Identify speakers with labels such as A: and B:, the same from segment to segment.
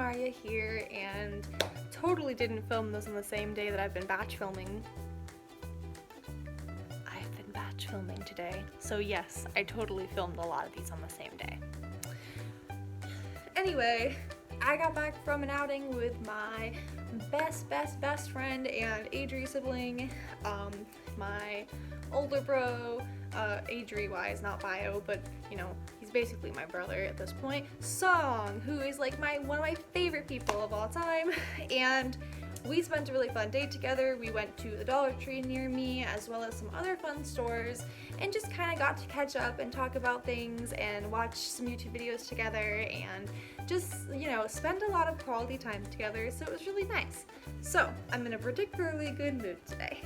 A: Maria here, and totally didn't film those on the same day that I've been batch filming. I've been batch filming today, so yes, I totally filmed a lot of these on the same day. Anyway, I got back from an outing with my best friend and Agere sibling, my older bro, Agere-wise, not bio, but you know, he's basically my brother at this point, Song, who is like one of my favorite people of all time, and we spent a really fun day together. We went to the Dollar Tree near me, as well as some other fun stores, and just kind of got to catch up and talk about things and watch some YouTube videos together and just, you know, spend a lot of quality time together, so it was really nice. So, I'm in a particularly good mood today.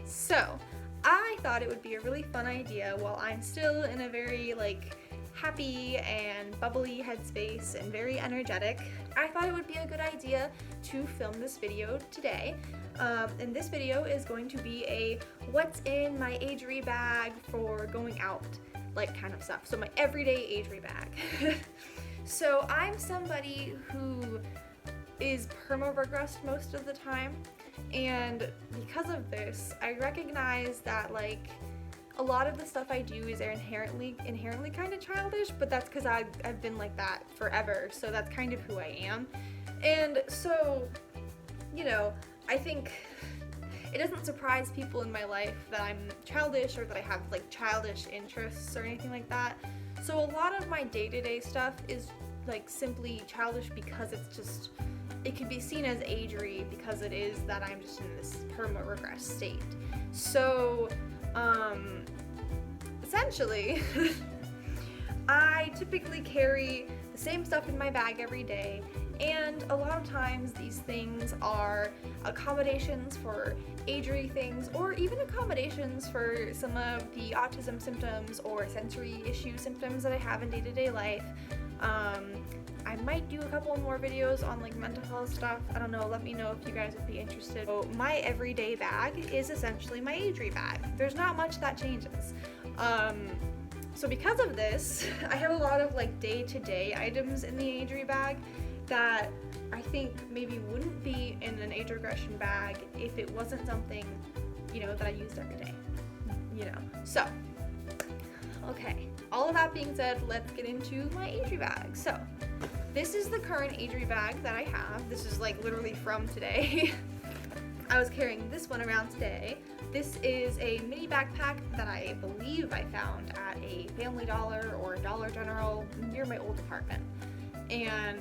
A: So, I thought it would be a really fun idea while I'm still in a very, like, happy and bubbly headspace and very energetic. I thought it would be a good idea to film this video today. And this video is going to be a what's in my Agere bag for going out, like, kind of stuff. So my everyday Agere bag. So I'm somebody who is perma-regressed most of the time, and because of this, I recognize that, like, a lot of the stuff I do is inherently kind of childish, but that's because I've been like that forever, so that's kind of who I am. And so, you know, I think it doesn't surprise people in my life that I'm childish or that I have, like, childish interests or anything like that. So a lot of my day-to-day stuff is, like, simply childish because it's just, it can be seen as Agere because it is that I'm just in this perma-regress state. So, essentially, I typically carry the same stuff in my bag every day, and a lot of times these things are accommodations for Agere things, or even accommodations for some of the autism symptoms or sensory issue symptoms that I have in day-to-day life. I might do a couple more videos on, like, mental health stuff. I don't know, let me know if you guys would be interested. So my everyday bag is essentially my Agere bag. There's not much that changes. So because of this, I have a lot of, like, day-to-day items in the Agere bag that I think maybe wouldn't be in an age regression bag if it wasn't something, you know, that I used every day, you know. So, okay, all of that being said, let's get into my Agere bag. So, this is the current Agere bag that I have. This is, like, literally from today. I was carrying this one around today. This is a mini backpack that I believe I found at a Family Dollar or Dollar General near my old apartment. And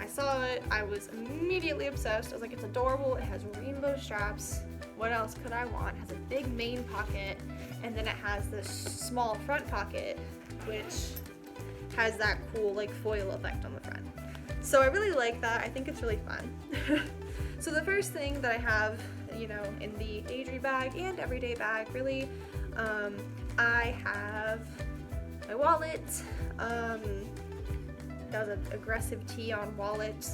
A: I saw it, I was immediately obsessed. I was like, it's adorable, it has rainbow straps. What else could I want? It has a big main pocket, and then it has this small front pocket, which has that cool, like, foil effect on the front. So I really like that. I think it's really fun. So the first thing that I have, you know, in the Agere bag and everyday bag, really, I have my wallet. That was an aggressive T on wallet.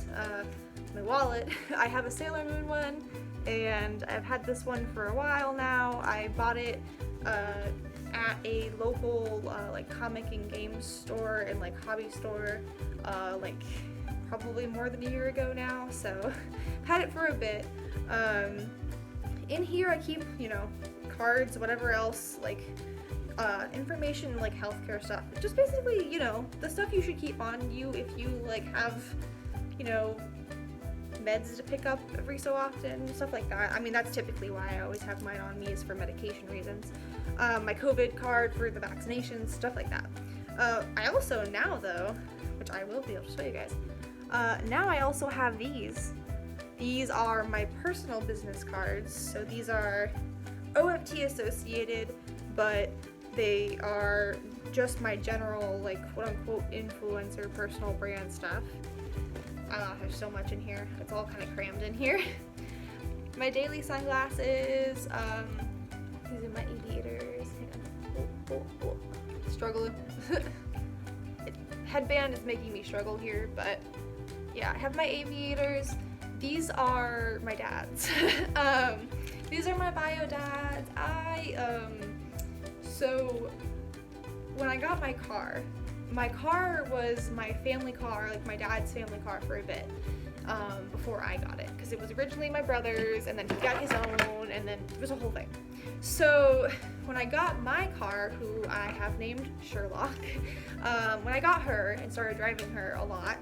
A: My wallet. I have a Sailor Moon one, and I've had this one for a while now. I bought it at a local like, comic and games store and, like, hobby store, like, probably more than a year ago now, so I've had it for a bit. In here I keep, you know, cards, whatever else, like, information, like, healthcare stuff. Just basically, you know, the stuff you should keep on you if you, like, have, you know, meds to pick up every so often, stuff like that. I mean, that's typically why I always have mine on me, is for medication reasons. My COVID card for the vaccinations, stuff like that. I also now, though, which I will be able to show you guys, now I also have these. These are my personal business cards. So these are OFT associated, but they are just my general, like, quote-unquote influencer personal brand stuff. There's so much in here. It's all kind of crammed in here. My daily sunglasses. These are my aviators. Hang on. Struggling. Headband is making me struggle here, but yeah, I have my aviators. These are my dad's. These are my bio dads. So when I got my car was my family car, like my dad's family car for a bit. before I got it, because it was originally my brother's, and then he got his own, and then it was a whole thing. So when I got my car, who I have named Sherlock, when I got her and started driving her a lot,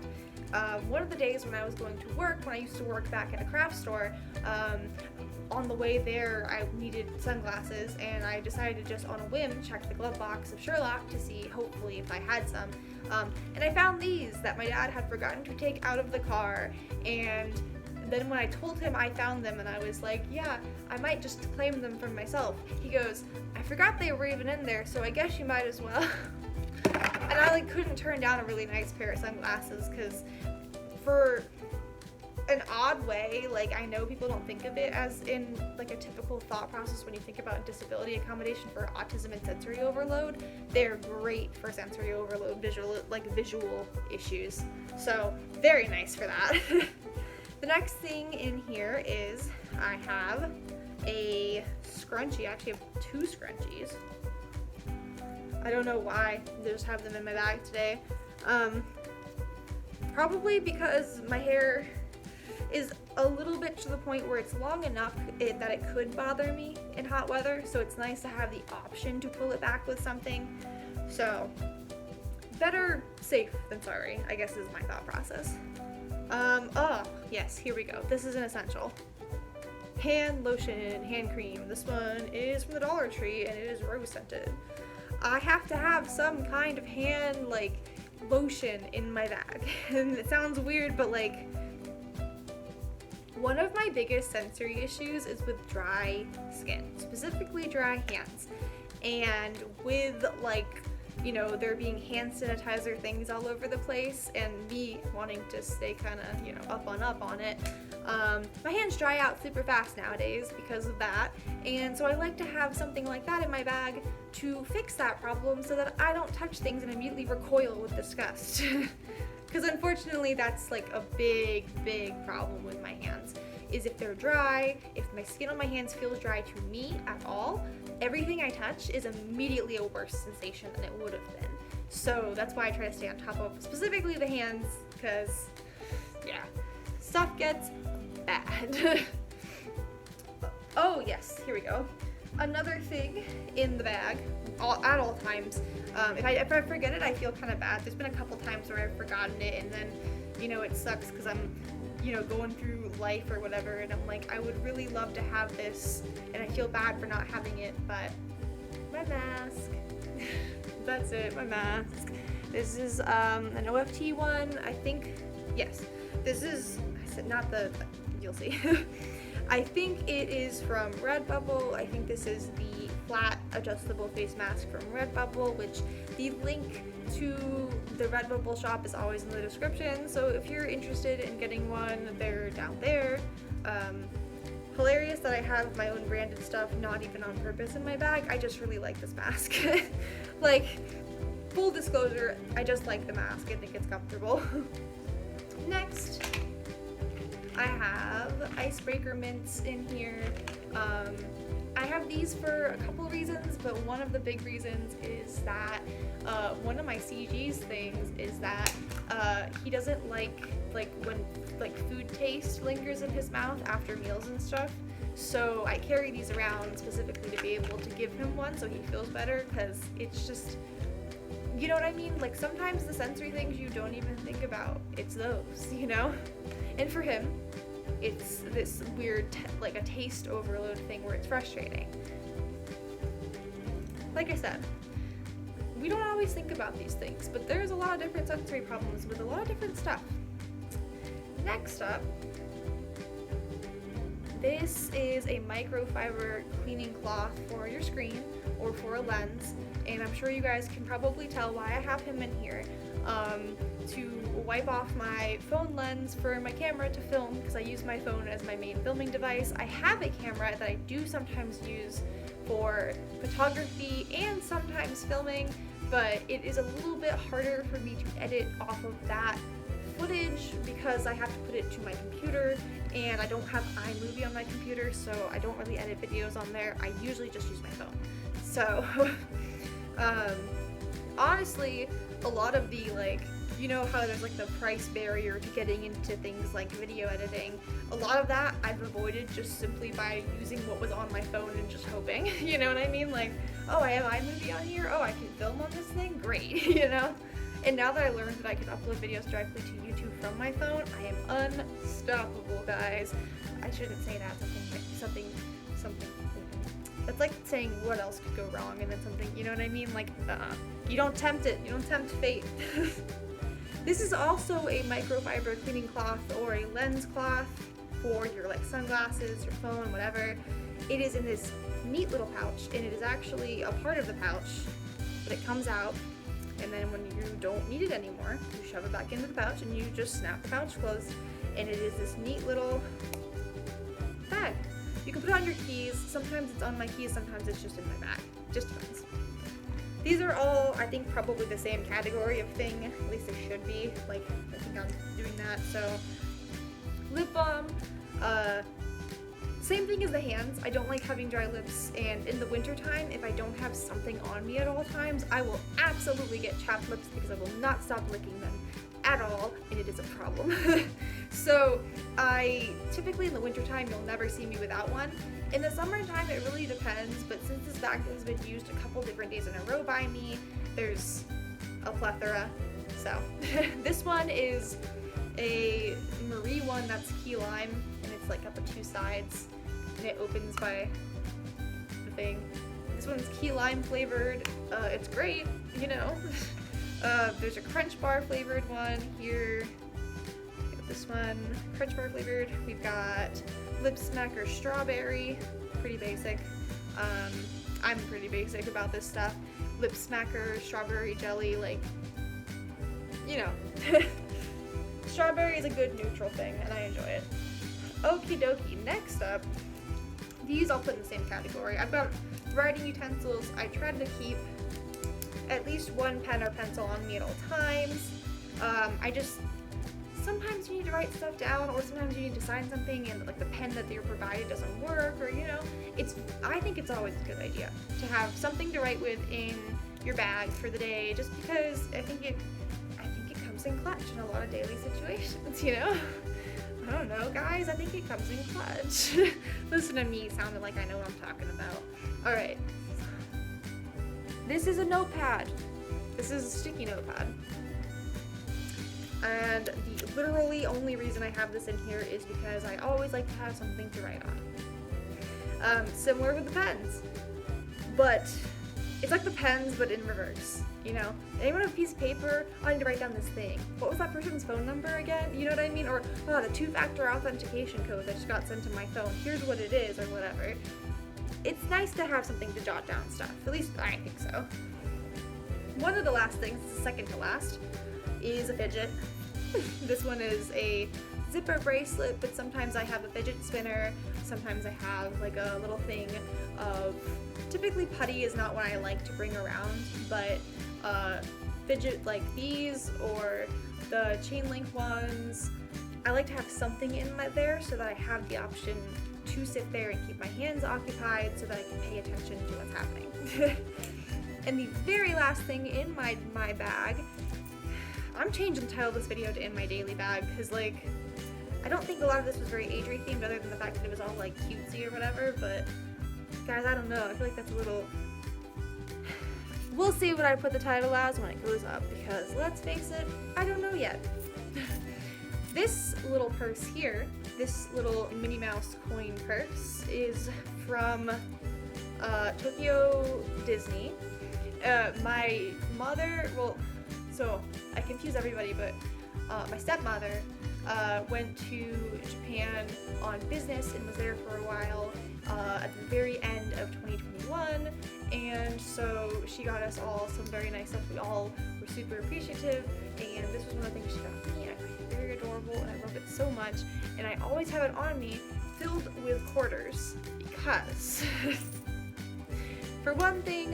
A: one of the days when I was going to work, when I used to work back at a craft store, on the way there I needed sunglasses, and I decided to just on a whim check the glove box of Sherlock to see hopefully if I had some, and I found these that my dad had forgotten to take out of the car. And then when I told him I found them and I was like, yeah, I might just claim them for myself, he goes, I forgot they were even in there, so I guess you might as well. And I like couldn't turn down a really nice pair of sunglasses, because for an odd way, like, I know people don't think of it as in like a typical thought process when you think about disability accommodation for autism and sensory overload. They're great for sensory overload, visual issues, so very nice for that. The next thing in here is I have a scrunchie. I actually have 2 scrunchies. I don't know why, I just have them in my bag today. Probably because my hair is a little bit to the point where it's long enough that it could bother me in hot weather, so it's nice to have the option to pull it back with something. So better safe than sorry, I guess, is my thought process. Yes, here we go. This is an essential. Hand lotion, hand cream. This one is from the Dollar Tree and it is rose scented. I have to have some kind of hand lotion in my bag. And it sounds weird, but one of my biggest sensory issues is with dry skin, specifically dry hands. And with there being hand sanitizer things all over the place and me wanting to stay kind of, up on it, my hands dry out super fast nowadays because of that. And so I like to have something like that in my bag to fix that problem so that I don't touch things and immediately recoil with disgust. Because unfortunately that's a big problem with my hands, is if they're dry, if my skin on my hands feels dry to me at all, everything I touch is immediately a worse sensation than it would have been. So that's why I try to stay on top of specifically the hands, because stuff gets bad. Oh yes, here we go. Another thing in the bag, at all times, if I forget it, I feel kind of bad. There's been a couple times where I've forgotten it, and then, it sucks because I'm, going through life or whatever, and I'm like, I would really love to have this, and I feel bad for not having it, but my mask. That's it, my mask. This is an OFT one, I think. Yes, this is, you'll see. I think it is from Redbubble. I think this is the flat adjustable face mask from Redbubble, which the link to the Redbubble shop is always in the description. So if you're interested in getting one, they're down there. Hilarious that I have my own branded stuff not even on purpose in my bag. I just really like this mask. Full disclosure, I just like the mask. I think it's comfortable. Next, I have icebreaker mints in here. I have these for a couple reasons, but one of the big reasons is that one of my CG's things is that he doesn't like when food taste lingers in his mouth after meals and stuff. So I carry these around specifically to be able to give him one so he feels better, because it's just, you know what I mean? Sometimes the sensory things you don't even think about, it's those, And for him, it's this weird, a taste overload thing where it's frustrating. Like I said, we don't always think about these things, but there's a lot of different sensory problems with a lot of different stuff. Next up, this is a microfiber cleaning cloth for your screen or for a lens, and I'm sure you guys can probably tell why I have him in here. To wipe off my phone lens for my camera to film, because I use my phone as my main filming device. I have a camera that I do sometimes use for photography and sometimes filming, but it is a little bit harder for me to edit off of that footage because I have to put it to my computer, and I don't have iMovie on my computer, so I don't really edit videos on there. I usually just use my phone. So honestly, a lot of the you know how there's like the price barrier to getting into things like video editing. A lot of that I've avoided just simply by using what was on my phone and just hoping, you know what I mean? Like, oh, I have iMovie on here, oh, I can film on this thing, great, you know? And now that I learned that I can upload videos directly to YouTube from my phone, I am unstoppable, guys. I shouldn't say that, something. That's like saying what else could go wrong and then something, you know what I mean? Like, you don't tempt it, you don't tempt fate. This is also a microfiber cleaning cloth or a lens cloth for your like sunglasses, your phone, whatever. It is in this neat little pouch, and it is actually a part of the pouch, but it comes out, and then when you don't need it anymore, you shove it back into the pouch and you just snap the pouch closed, and it is this neat little bag. You can put it on your keys. Sometimes it's on my keys, sometimes it's just in my bag. Just depends. These are all, I think, probably the same category of thing. At least they should be. Like, I think I'm doing that. So, lip balm. Same thing as the hands. I don't like having dry lips, and in the wintertime, if I don't have something on me at all times, I will absolutely get chapped lips because I will not stop licking them at all, and it is a problem. So I typically in the wintertime, you'll never see me without one. In the summertime, it really depends, but since this bag has been used a couple different days in a row by me, there's a plethora. So this one is a Marie one that's key lime, and it's like up at two sides, and it opens by the thing. This one's key lime flavored. It's great, you know. There's a crunch bar flavored one here. This one, crunch bar flavored. We've got lip smacker strawberry, pretty basic. I'm pretty basic about this stuff. Lip smacker strawberry jelly, like, you know. Strawberry is a good neutral thing, and I enjoy it. Okie dokie, next up, these I'll put in the same category. I've got writing utensils. I try to keep at least one pen or pencil on me at all times. Sometimes you need to write stuff down, or sometimes you need to sign something and like the pen that you're provided doesn't work, or you know, I think it's always a good idea to have something to write with in your bag for the day, just because I think it comes in clutch in a lot of daily situations, you know? I don't know, guys, I think it comes in clutch. Listen to me sounding like I know what I'm talking about. Alright. This is a notepad. This is a sticky notepad. And the literally only reason I have this in here is because I always like to have something to write on. Similar with the pens. But it's like the pens, but in reverse, you know? Anyone have a piece of paper? Oh, I need to write down this thing. What was that person's phone number again? You know what I mean? Or, oh, the two-factor authentication code that just got sent to my phone. Here's what it is, or whatever. It's nice to have something to jot down stuff. At least I think so. One of the last things, second to last, is a fidget. This one is a zipper bracelet, but sometimes I have a fidget spinner. Sometimes I have like a little thing of, typically putty is not what I like to bring around, but fidget like these or the chain link ones, I like to have something in there so that I have the option to sit there and keep my hands occupied so that I can pay attention to what's happening. And the very last thing in my bag, I'm changing the title of this video to in my daily bag, because like, I don't think a lot of this was very Agere themed other than the fact that it was all like cutesy or whatever, but guys, I don't know, I feel like that's a little, we'll see what I put the title as when it goes up, because let's face it, I don't know yet. This little purse here, this little Minnie Mouse coin purse, is from Tokyo Disney. My mother, well, so I confuse everybody, but my stepmother went to Japan on business and was there for a while at the very end of 2021, and so she got us all some very nice stuff. We all were super appreciative, and this was one of the things she got me. I find it very adorable, and I love it so much, and I always have it on me filled with quarters, because for one thing,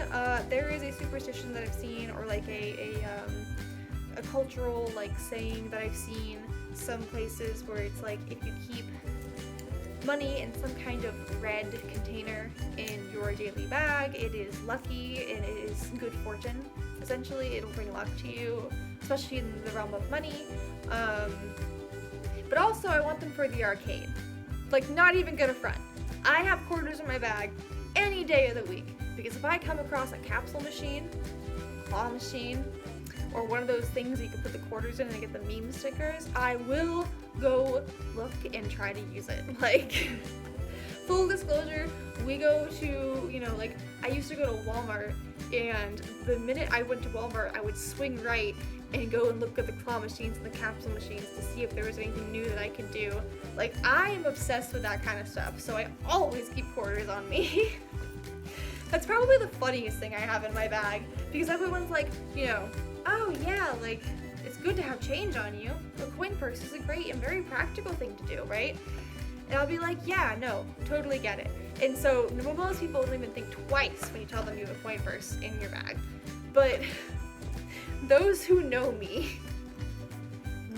A: there is a superstition that I've seen, or like a cultural like saying that I've seen some places where it's like, if you keep money in some kind of red container in your daily bag, it is lucky and it is good fortune. Essentially, it'll bring luck to you. especially in the realm of money. But also I want them for the arcade. Like, not even gonna front. I have quarters in my bag any day of the week, because if I come across a capsule machine, claw machine, or one of those things you can put the quarters in and get the meme stickers, I will go look and try to use it. Like, full disclosure, we go to, you know, like, I used to go to Walmart, and the minute I went to Walmart, I would swing right and go and look at the claw machines and the capsule machines to see if there was anything new that I could do. Like, I am obsessed with that kind of stuff, so I always keep quarters on me. That's probably the funniest thing I have in my bag, because everyone's like, you know, oh yeah, like, it's good to have change on you. A coin purse is a great and very practical thing to do, right? And I'll be like, yeah, no, totally get it. And so most people don't even think twice when you tell them you have a coin purse in your bag. But those who know me,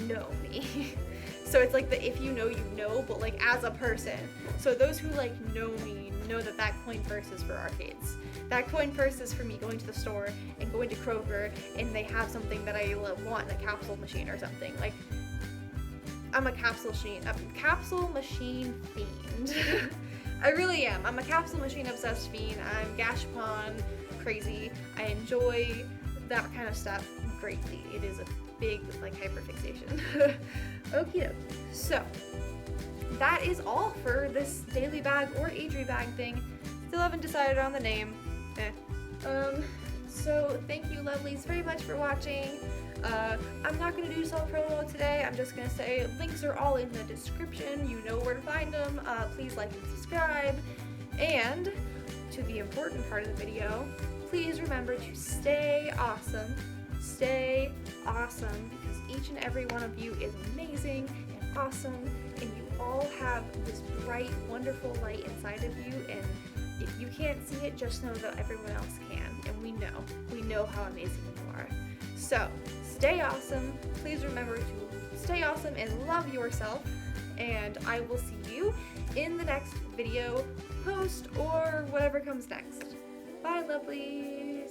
A: know me. So it's like the if you know, but like as a person. So those who like know me know that that coin purse is for arcades. That coin purse is for me going to the store and going to Kroger and they have something that I want, a capsule machine or something. Like, I'm a capsule machine fiend. I really am. I'm a capsule machine obsessed fiend. I'm Gashapon crazy. I enjoy that kind of stuff greatly. It is a big like hyperfixation. Okie doke. So that is all for this daily bag or Agere bag thing. Still haven't decided on the name. So thank you lovelies very much for watching. I'm not going to do self-promo today. I'm just going to say links are all in the description. You know where to find them. Please like and subscribe. And to the important part of the video, please remember to stay awesome. Stay awesome, because each and every one of you is amazing and awesome, and you all have this bright, wonderful light inside of you, and if you can't see it, just know that everyone else can, and we know how amazing you are. So, stay awesome. Please remember to stay awesome and love yourself, and I will see you in the next video, post, or whatever comes next. Bye, lovelies.